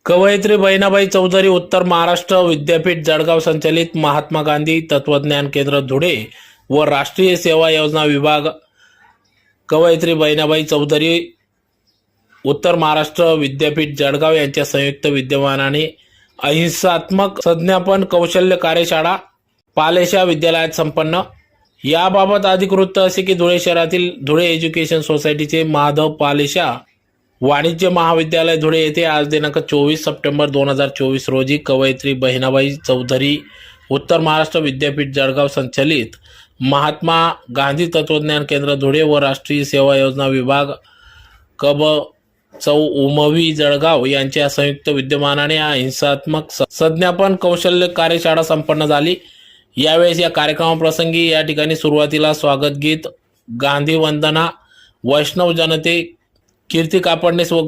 कवयित्री बहिणाबाई चौधरी उत्तर महाराष्ट्र विद्यापीठ जळगाव संचलित महात्मा गांधी तत्वज्ञान केंद्र धुळे व राष्ट्रीय सेवा योजना विभाग कवयित्री बहिणाबाई चौधरी उत्तर महाराष्ट्र विद्यापीठ जळगाव यांच्या संयुक्त विद्यमानाने अहिंसात्मक संज्ञापन कौशल्य कार्यशाळा पालेशा विद्यालयात संपन्न। याबाबत अधिक वृत्त असे की धुळे शहरातील धुळे एज्युकेशन सोसायटीचे माधव पालेशा वाणिज्य महाविद्यालय धुळे येथे आज दिनांक 24 सप्टेंबर 2024 रोजी कवयित्री बहिणाबाई चौधरी उत्तर महाराष्ट्र विद्यापीठ जळगाव संचलित महात्मा गांधी तत्वज्ञान केंद्र धुळे व राष्ट्रीय सेवा योजना विभाग कब चौ उमवी जळगाव यांच्या संयुक्त विद्यमानाने अहिंसात्मक संज्ञापन कौशल्य कार्यशाळा संपन्न झाली। यावेळेस या कार्यक्रमाप्रसंगी या ठिकाणी सुरुवातीला स्वागत गीत, गांधी वंदना, वैष्णव जनते, कीर्ती कापडणीस व